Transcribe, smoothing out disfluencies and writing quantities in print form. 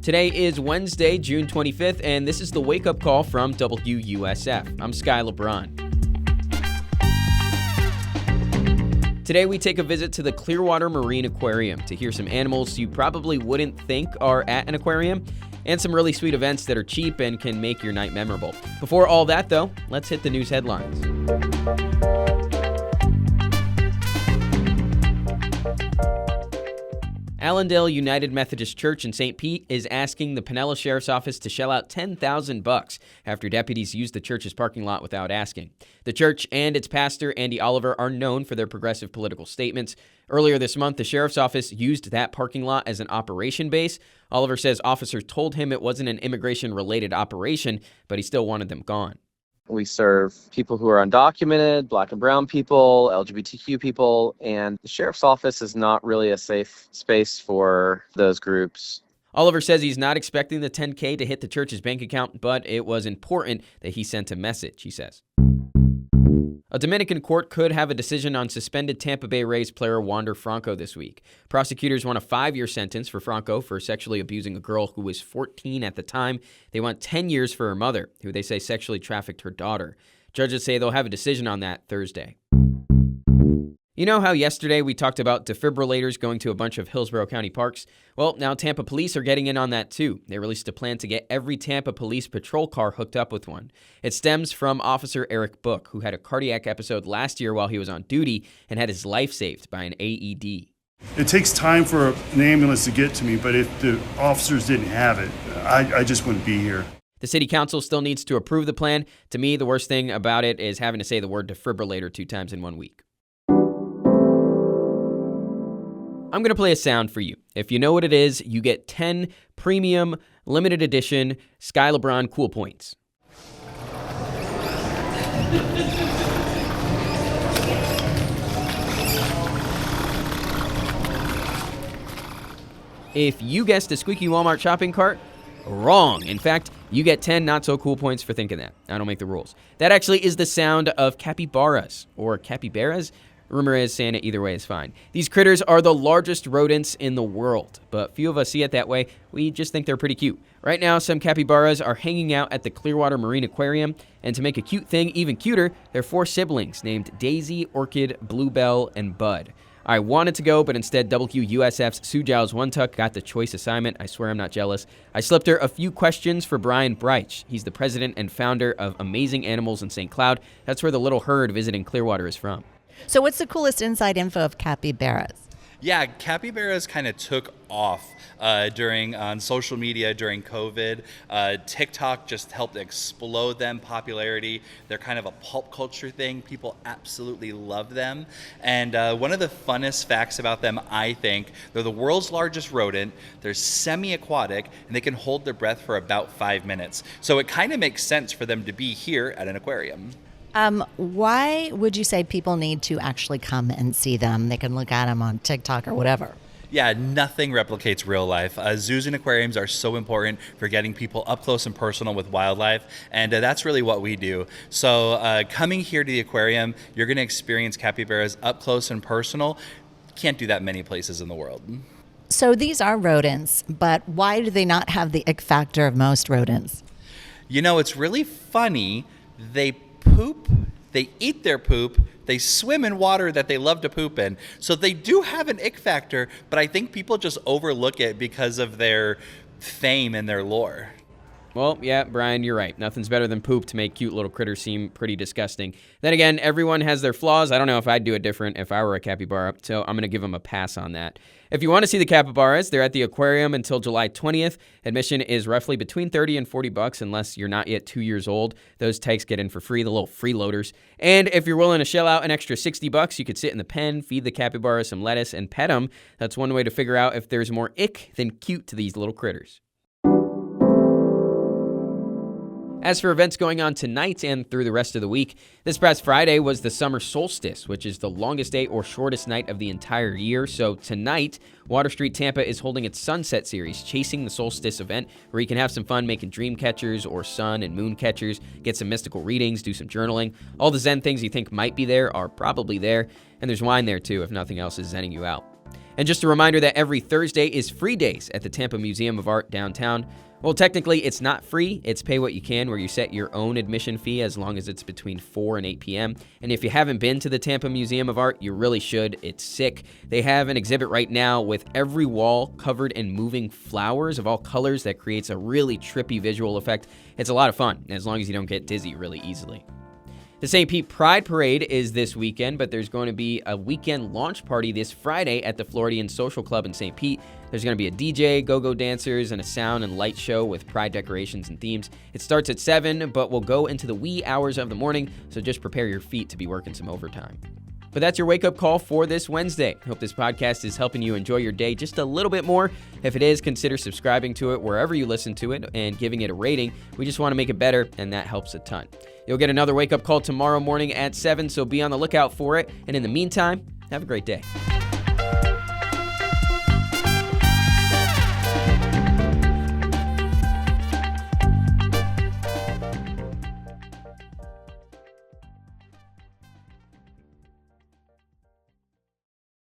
Today is Wednesday, June 25th, and this is the wake-up call from WUSF. I'm Sky LeBron. Today we take a visit to the Clearwater Marine Aquarium to hear some animals you probably wouldn't think are at an aquarium, and some really sweet events that are cheap and can make your night memorable. Before all that, though, let's hit the news headlines. Allendale United Methodist Church in St. Pete is asking the Pinellas Sheriff's Office to shell out $10,000 after deputies used the church's parking lot without asking. The church and its pastor, Andy Oliver, are known for their progressive political statements. Earlier this month, the Sheriff's Office used that parking lot as an operation base. Oliver says officers told him it wasn't an immigration-related operation, but he still wanted them gone. We serve people who are undocumented, Black and brown people, LGBTQ people, and the sheriff's office is not really a safe space for those groups. Oliver says he's not expecting the $10K to hit the church's bank account, but it was important that he sent a message, he says. A Dominican court could have a decision on suspended Tampa Bay Rays player Wander Franco this week. Prosecutors want a 5-year sentence for Franco for sexually abusing a girl who was 14 at the time. They want 10 years for her mother, who they say sexually trafficked her daughter. Judges say they'll have a decision on that Thursday. You know how yesterday we talked about defibrillators going to a bunch of Hillsborough County parks? Well, now Tampa police are getting in on that too. They released a plan to get every Tampa police patrol car hooked up with one. It stems from Officer Eric Book, who had a cardiac episode last year while he was on duty and had his life saved by an AED. It takes time for an ambulance to get to me, but if the officers didn't have it, I just wouldn't be here. The city council still needs to approve the plan. To me, the worst thing about it is having to say the word defibrillator 2 times in 1 week. I'm going to play a sound for you. If you know what it is, you get 10 premium, limited edition Sky LeBron Cool Points. If you guessed a squeaky Walmart shopping cart, wrong. In fact, you get 10 not so cool points for thinking that. I don't make the rules. That actually is the sound of capybaras, or capybaras. Rumor is saying it either way is fine. These critters are the largest rodents in the world, but few of us see it that way. We just think they're pretty cute. Right now, some capybaras are hanging out at the Clearwater Marine Aquarium, and to make a cute thing even cuter, they're 4 siblings named Daisy, Orchid, Bluebell, and Bud. I wanted to go, but instead WUSF's Sue Giles One-Tuck got the choice assignment. I swear I'm not jealous. I slipped her a few questions for Brian Breich. He's the president and founder of Amazing Animals in St. Cloud. That's where the little herd visiting Clearwater is from. So what's the coolest inside info of capybaras? Yeah, capybaras kind of took off on social media during COVID. TikTok just helped explode them popularity. They're kind of a pulp culture thing. People absolutely love them. And one of the funnest facts about them, I think, they're the world's largest rodent. They're semi-aquatic, and they can hold their breath for about 5 minutes. So it kind of makes sense for them to be here at an aquarium. Why would you say people need to actually come and see them? They can look at them on TikTok or whatever. Yeah, nothing replicates real life. Zoos and aquariums are so important for getting people up close and personal with wildlife, and that's really what we do. So coming here to the aquarium, you're going to experience capybaras up close and personal. Can't do that many places in the world. So these are rodents, but why do they not have the ick factor of most rodents? You know, it's really funny. They poop, they eat their poop, they swim in water that they love to poop in. So they do have an ick factor, but I think people just overlook it because of their fame and their lore. Well, yeah, Brian, you're right. Nothing's better than poop to make cute little critters seem pretty disgusting. Then again, everyone has their flaws. I don't know if I'd do it different if I were a capybara, so I'm going to give them a pass on that. If you want to see the capybaras, they're at the aquarium until July 20th. Admission is roughly between $30 and $40 unless you're not yet 2 years old. Those tykes get in for free, the little freeloaders. And if you're willing to shell out an extra $60, you could sit in the pen, feed the capybara some lettuce, and pet them. That's one way to figure out if there's more ick than cute to these little critters. As for events going on tonight and through the rest of the week, this past Friday was the summer solstice, which is the longest day or shortest night of the entire year. So tonight, Water Street Tampa is holding its Sunset Series, Chasing the Solstice event, where you can have some fun making dream catchers or sun and moon catchers, get some mystical readings, do some journaling. All the Zen things you think might be there are probably there, and there's wine there too if nothing else is zenning you out. And just a reminder that every Thursday is free days at the Tampa Museum of Art downtown. Well, technically, it's not free. It's pay what you can, where you set your own admission fee as long as it's between 4 and 8 p.m. And if you haven't been to the Tampa Museum of Art, you really should. It's sick. They have an exhibit right now with every wall covered in moving flowers of all colors that creates a really trippy visual effect. It's a lot of fun, as long as you don't get dizzy really easily. The St. Pete Pride Parade is this weekend, but there's going to be a weekend launch party this Friday at the Floridian Social Club in St. Pete. There's going to be a DJ, go-go dancers, and a sound and light show with pride decorations and themes. It starts at 7, but will go into the wee hours of the morning, so just prepare your feet to be working some overtime. But that's your wake-up call for this Wednesday. I hope this podcast is helping you enjoy your day just a little bit more. If it is, consider subscribing to it wherever you listen to it and giving it a rating. We just want to make it better, and that helps a ton. You'll get another wake-up call tomorrow morning at 7, so be on the lookout for it. And in the meantime, have a great day.